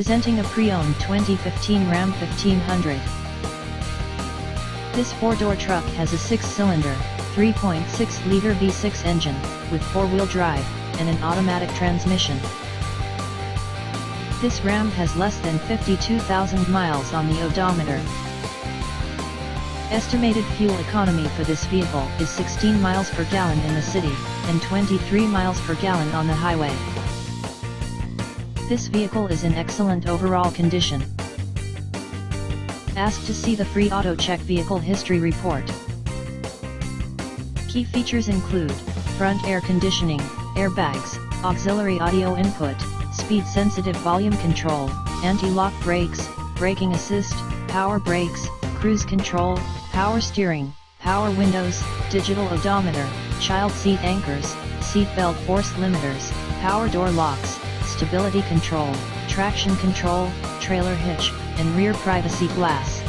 Presenting a pre-owned 2015 Ram 1500. This four-door truck has a 6-cylinder, 3.6-liter V6 engine, with four-wheel drive, and an automatic transmission. This Ram has less than 52,000 miles on the odometer. Estimated fuel economy for this vehicle is 16 miles per gallon in the city, and 23 miles per gallon on the highway. This vehicle is in excellent overall condition. Ask to see the free Auto Check Vehicle History Report. Key features include front air conditioning, airbags, auxiliary audio input, speed-sensitive volume control, anti-lock brakes, braking assist, power brakes, cruise control, power steering, power windows, digital odometer, child seat anchors, seat belt force limiters, power door locks, stability control, traction control, trailer hitch, and rear privacy glass.